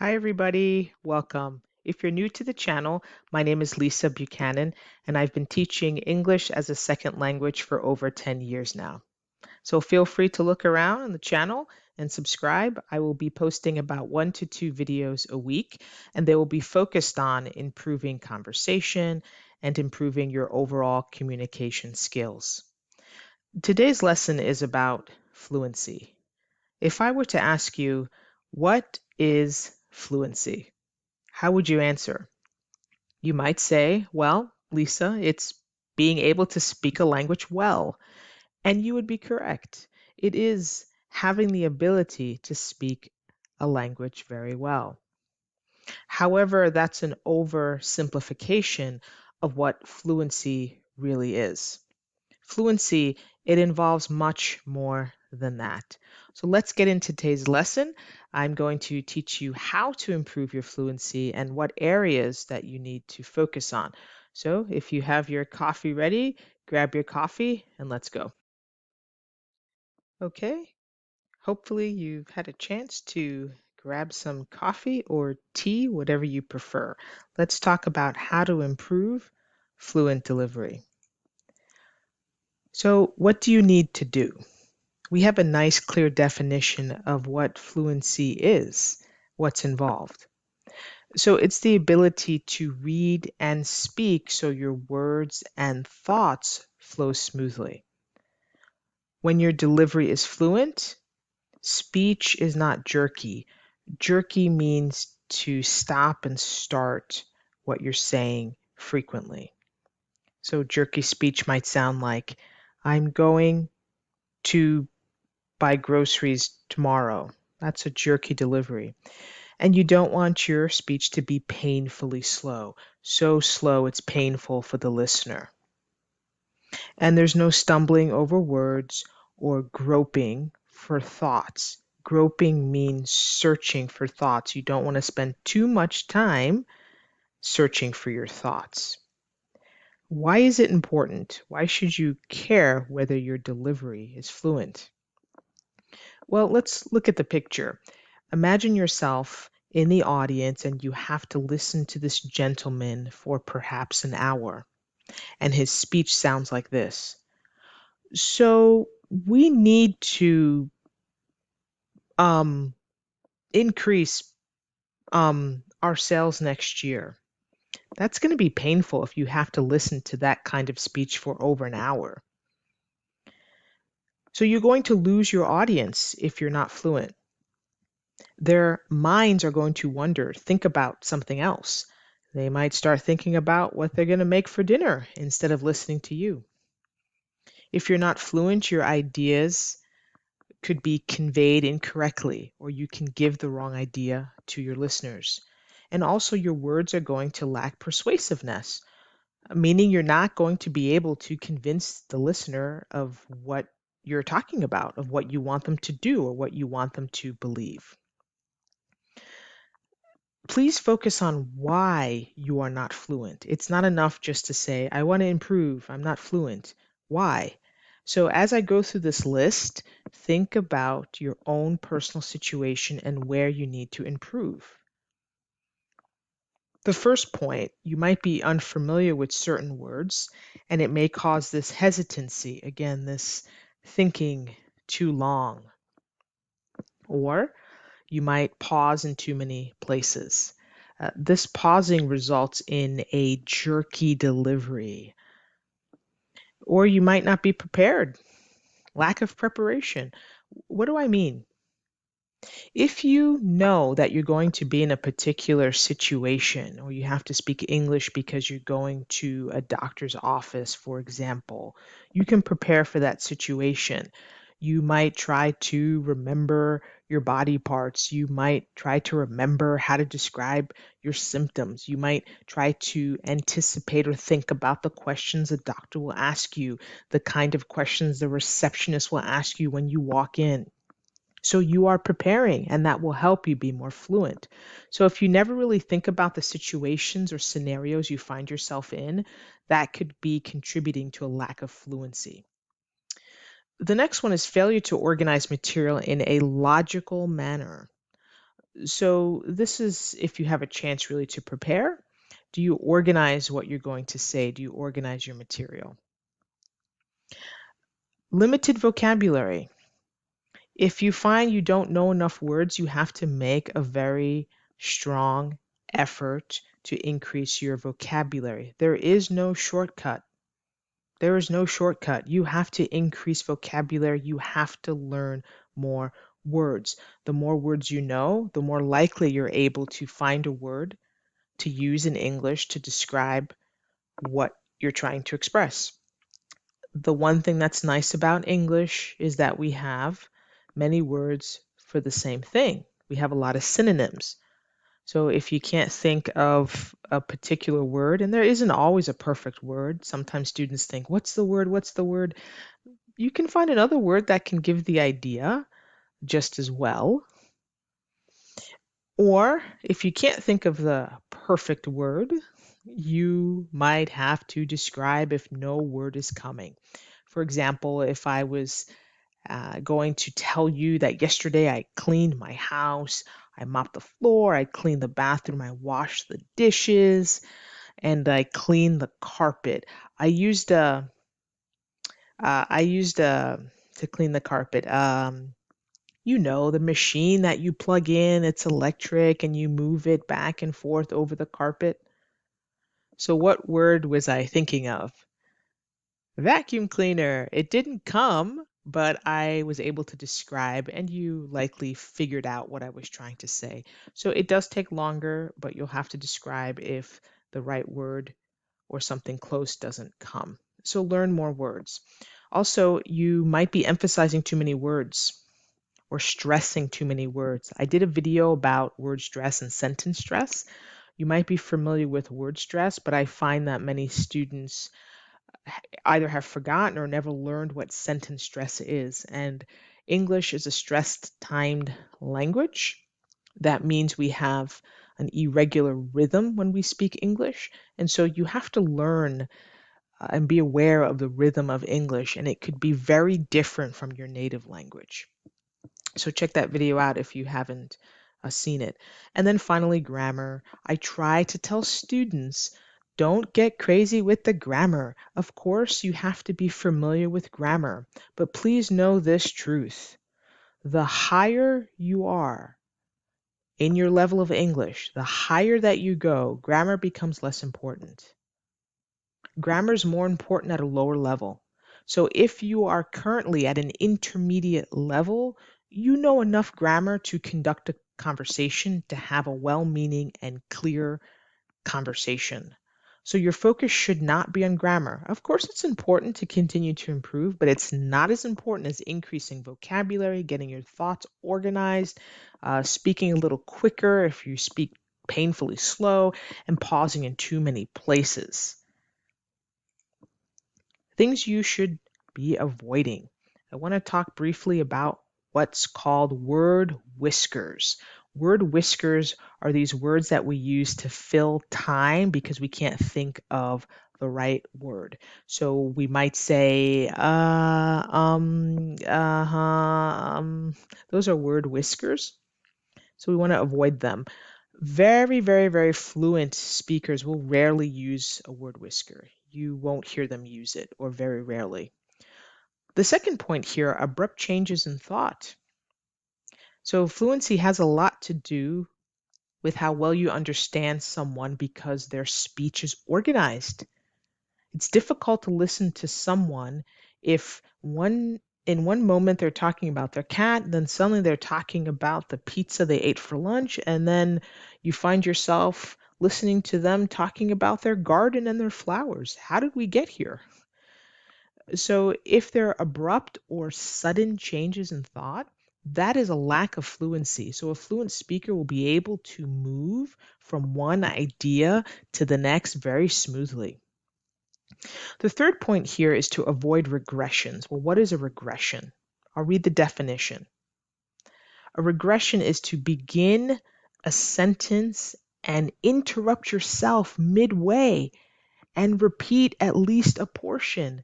Hi, everybody. Welcome. If you're new to the channel, my name is Lisa Buchanan, and I've been teaching English as a second language for over 10 years now. So feel free to look around on the channel and subscribe. I will be posting about 1 to 2 videos a week, and they will be focused on improving conversation and improving your overall communication skills. Today's lesson is about fluency. If I were to ask you, what is fluency? How would you answer? You might say, well, Lisa, it's being able to speak a language well. And you would be correct. It is having the ability to speak a language very well. However, that's an oversimplification of what fluency really is. Fluency, it involves much more than that. So let's get into today's lesson. I'm going to teach you how to improve your fluency and what areas that you need to focus on. So if you have your coffee ready, grab your coffee and let's go. Okay, hopefully you've had a chance to grab some coffee or tea, whatever you prefer. Let's talk about how to improve fluent delivery. So what do you need to do? We have a nice clear definition of what fluency is, what's involved. So it's the ability to read and speak so your words and thoughts flow smoothly. When your delivery is fluent, speech is not jerky. Jerky means to stop and start what you're saying frequently. So jerky speech might sound like, I'm going to buy groceries tomorrow. That's a jerky delivery. And you don't want your speech to be painfully slow. So slow it's painful for the listener. And there's no stumbling over words or groping for thoughts. Groping means searching for thoughts. You don't want to spend too much time searching for your thoughts. Why is it important? Why should you care whether your delivery is fluent? Well, let's look at the picture. Imagine yourself in the audience and you have to listen to this gentleman for perhaps an hour, and his speech sounds like this. So we need to um, increase our sales next year. That's going to be painful if you have to listen to that kind of speech for over an hour. So you're going to lose your audience if you're not fluent. Their minds are going to wonder, think about something else. They might start thinking about what they're going to make for dinner instead of listening to you. If you're not fluent, your ideas could be conveyed incorrectly, or you can give the wrong idea to your listeners. And also, your words are going to lack persuasiveness, meaning you're not going to be able to convince the listener of what you're talking about, of what you want them to do, or what you want them to believe. Please focus on why you are not fluent. It's not enough just to say, I want to improve, I'm not fluent. Why? So, as I go through this list, think about your own personal situation and where you need to improve. The first point, you might be unfamiliar with certain words, and it may cause this hesitancy, again, this thinking too long. Or you might pause in too many places. This pausing results in a jerky delivery. Or you might not be prepared, lack of preparation. What do I mean? If you know that you're going to be in a particular situation, or you have to speak English because you're going to a doctor's office, for example, you can prepare for that situation. You might try to remember your body parts. You might try to remember how to describe your symptoms. You might try to anticipate or think about the questions the doctor will ask you, the kind of questions the receptionist will ask you when you walk in. So you are preparing, and that will help you be more fluent. So if you never really think about the situations or scenarios you find yourself in, that could be contributing to a lack of fluency. The next one is failure to organize material in a logical manner. So this is if you have a chance really to prepare. Do you organize what you're going to say? Do you organize your material? Limited vocabulary. If you find you don't know enough words, you have to make a very strong effort to increase your vocabulary. There is no shortcut. There is no shortcut. You have to increase vocabulary. You have to learn more words. The more words you know, the more likely you're able to find a word to use in English to describe what you're trying to express. The one thing that's nice about English is that we have many words for the same thing. We have a lot of synonyms. So if you can't think of a particular word, and there isn't always a perfect word, sometimes students think, what's the word? What's the word? You can find another word that can give the idea just as well. Or if you can't think of the perfect word, you might have to describe if no word is coming. For example, if I was going to tell you that yesterday I cleaned my house, I mopped the floor, I cleaned the bathroom, I washed the dishes, and I cleaned the carpet. I used to clean the carpet. The machine that you plug in, it's electric and you move it back and forth over the carpet. So what word was I thinking of? Vacuum cleaner. It didn't come, but I was able to describe, and you likely figured out what I was trying to say. So it does take longer, but you'll have to describe if the right word or something close doesn't come. So learn more words. Also, you might be emphasizing too many words or stressing too many words. I did a video about word stress and sentence stress. You might be familiar with word stress, but I find that many students either have forgotten or never learned what sentence stress is. And English is a stressed timed language. That means we have an irregular rhythm when we speak English. And so you have to learn and be aware of the rhythm of English, and it could be very different from your native language. So check that video out if you haven't seen it. And then finally, grammar. I try to tell students, don't get crazy with the grammar. Of course, you have to be familiar with grammar, but please know this truth. The higher you are in your level of English, the higher that you go, grammar becomes less important. Grammar is more important at a lower level. So if you are currently at an intermediate level, you know enough grammar to conduct a conversation, to have a well-meaning and clear conversation. So your focus should not be on grammar. Of course, it's important to continue to improve, but it's not as important as increasing vocabulary, getting your thoughts organized, speaking a little quicker if you speak painfully slow, and pausing in too many places. Things you should be avoiding. I want to talk briefly about what's called word whiskers. Word whiskers are these words that we use to fill time because we can't think of the right word. So we might say, those are word whiskers. So we want to avoid them. Very, very, very fluent speakers will rarely use a word whisker. You won't hear them use it, or very rarely. The second point here, abrupt changes in thought. So fluency has a lot to do with how well you understand someone because their speech is organized. It's difficult to listen to someone if in one moment they're talking about their cat, then suddenly they're talking about the pizza they ate for lunch, and then you find yourself listening to them talking about their garden and their flowers. How did we get here? So if there are abrupt or sudden changes in thought, that is a lack of fluency. So a fluent speaker will be able to move from one idea to the next very smoothly. The third point here is to avoid regressions. Well, what is a regression? I'll read the definition. A regression is to begin a sentence and interrupt yourself midway and repeat at least a portion.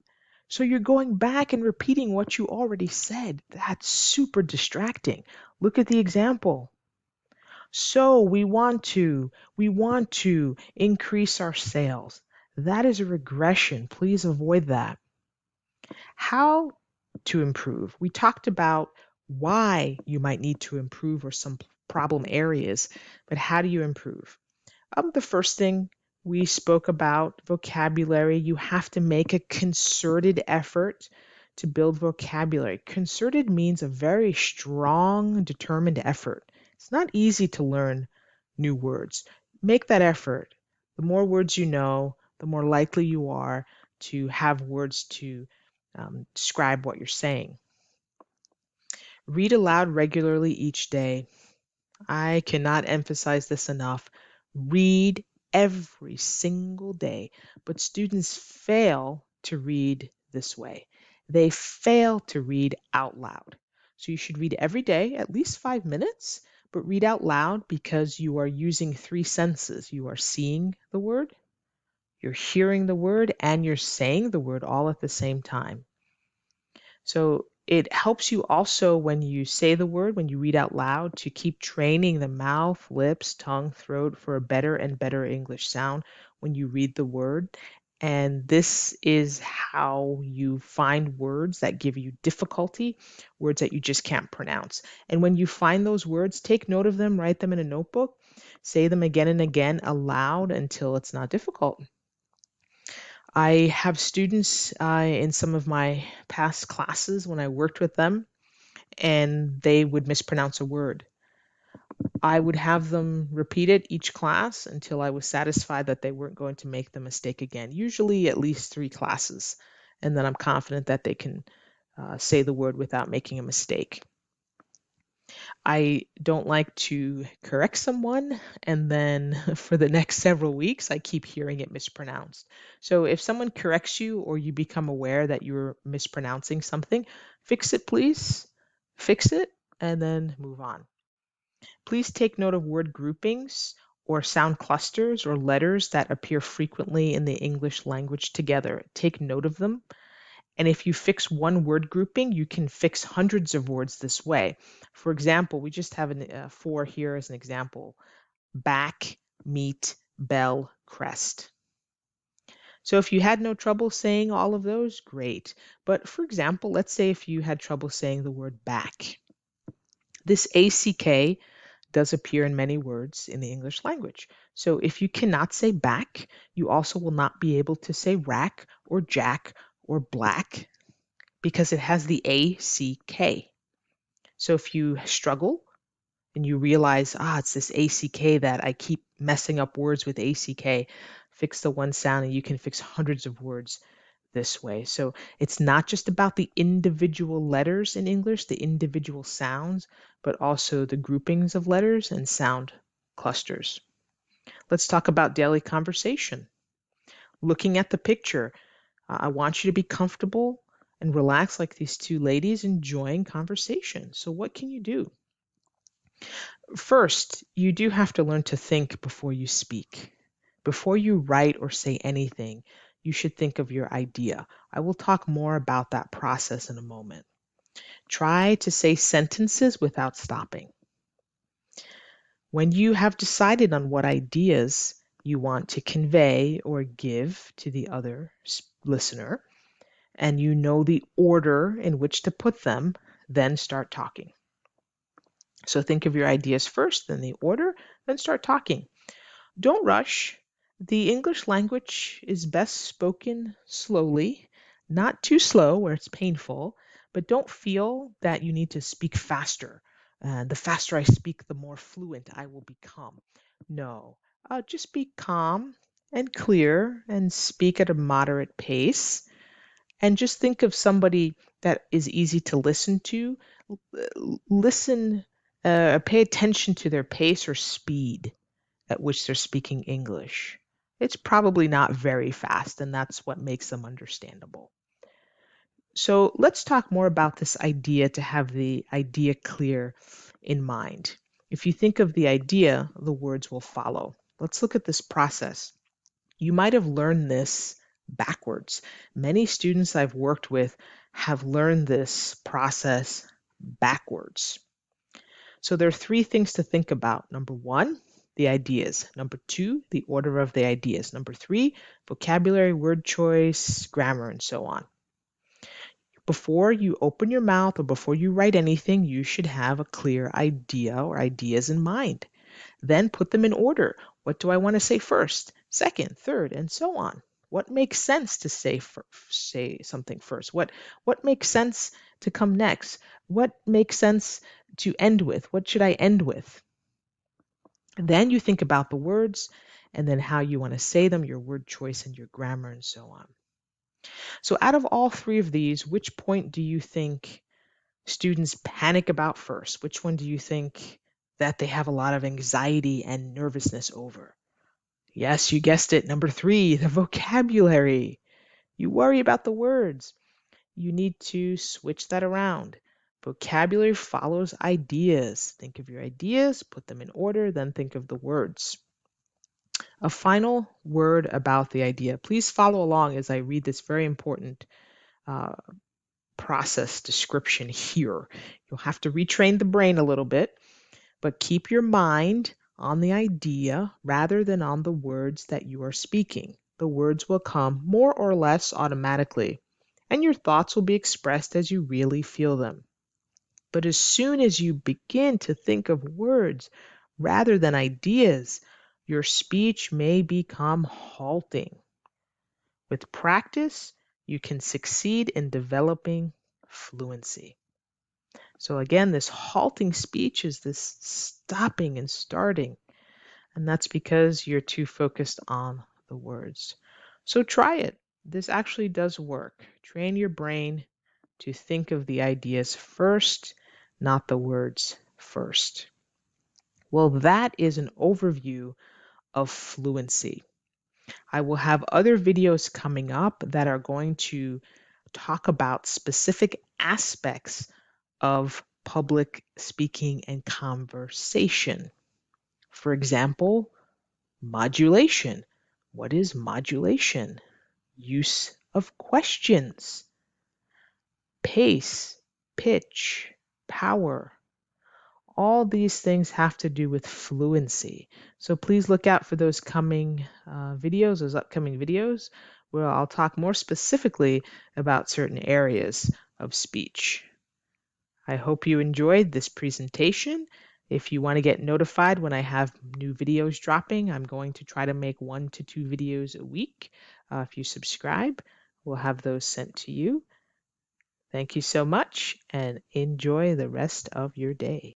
So you're going back and repeating what you already said. That's super distracting. Look at the example. So we want to increase our sales. That is a regression. Please avoid that. How to improve? We talked about why you might need to improve or some problem areas, but how do you improve? The first thing we spoke about vocabulary. You have to make a concerted effort to build vocabulary. Concerted means a very strong, determined effort. It's not easy to learn new words. Make that effort. The more words you know, the more likely you are to have words to describe what you're saying. Read aloud regularly each day. I cannot emphasize this enough. Read every single day, but students fail to read this way. They fail to read out loud. So you should read every day, at least 5 minutes, but read out loud because you are using three senses. You are seeing the word, you're hearing the word, and you're saying the word all at the same time. So it helps you also when you say the word, when you read out loud, to keep training the mouth, lips, tongue, throat for a better and better English sound when you read the word. And this is how you find words that give you difficulty, words that you just can't pronounce. And when you find those words, take note of them, write them in a notebook, say them again and again aloud until it's not difficult. I have students in some of my past classes when I worked with them, and they would mispronounce a word. I would have them repeat it each class until I was satisfied that they weren't going to make the mistake again, usually at least 3 classes. And then I'm confident that they can say the word without making a mistake. I don't like to correct someone and then for the next several weeks I keep hearing it mispronounced. So if someone corrects you or you become aware that you're mispronouncing something, fix it please. Fix it and then move on. Please take note of word groupings or sound clusters or letters that appear frequently in the English language together. Take note of them. And if you fix one word grouping, you can fix hundreds of words this way. For example, we just have 4 here as an example. Back, meet, bell, crest. So if you had no trouble saying all of those, great. But for example, let's say if you had trouble saying the word back. This ACK does appear in many words in the English language. So if you cannot say back, you also will not be able to say rack or jack or black because it has the ACK. So if you struggle and you realize, it's this ACK that I keep messing up words with ACK, fix the one sound and you can fix hundreds of words this way. So it's not just about the individual letters in English, the individual sounds, but also the groupings of letters and sound clusters. Let's talk about daily conversation. Looking at the picture, I want you to be comfortable and relax like these 2 ladies enjoying conversation. So what can you do? First, you do have to learn to think before you speak. Before you write or say anything, you should think of your idea. I will talk more about that process in a moment. Try to say sentences without stopping. When you have decided on what ideas you want to convey or give to the other listener, and you know the order in which to put them, then start talking. So think of your ideas first, then the order, then start talking. Don't rush. The English language is best spoken slowly, not too slow where it's painful, but don't feel that you need to speak faster. The faster I speak, the more fluent I will become. No, just be calm and clear and speak at a moderate pace. And just think of somebody that is easy to listen to. Listen, pay attention to their pace or speed at which they're speaking English. It's probably not very fast, and that's what makes them understandable. So let's talk more about this idea to have the idea clear in mind. If you think of the idea, the words will follow. Let's look at this process. You might have learned this backwards. Many students I've worked with have learned this process backwards. So there are three things to think about. Number one, the ideas. Number two, the order of the ideas. Number three, vocabulary, word choice, grammar, and so on. Before you open your mouth or before you write anything, you should have a clear idea or ideas in mind. Then put them in order. What do I want to say first, second, third, and so on? What makes sense to say something first? What makes sense to come next? What makes sense to end with? What should I end with? Then you think about the words and then how you want to say them, your word choice and your grammar and so on. So out of all three of these, which point do you think students panic about first? Which one do you think that they have a lot of anxiety and nervousness over? Yes, you guessed it. Number three, the vocabulary. You worry about the words. You need to switch that around. Vocabulary follows ideas. Think of your ideas, put them in order, then think of the words. A final word about the idea. Please follow along as I read this very important uh, process description here. You'll have to retrain the brain a little bit, but keep your mind on the idea rather than on the words that you are speaking. The words will come more or less automatically, and your thoughts will be expressed as you really feel them. But as soon as you begin to think of words rather than ideas, your speech may become halting. With practice, you can succeed in developing fluency. So again, this halting speech is this stopping and starting, and that's because you're too focused on the words. So try it. This actually does work. Train your brain to think of the ideas first, not the words first. Well, that is an overview of fluency. I will have other videos coming up that are going to talk about specific aspects of public speaking and conversation. For example, modulation. What is modulation? Use of questions, pace, pitch, power. All these things have to do with fluency. So please look out for those coming videos, those upcoming videos, where I'll talk more specifically about certain areas of speech. I hope you enjoyed this presentation. If you want to get notified when I have new videos dropping, I'm going to try to make 1 to 2 videos a week. If you subscribe, we'll have those sent to you. Thank you so much and enjoy the rest of your day.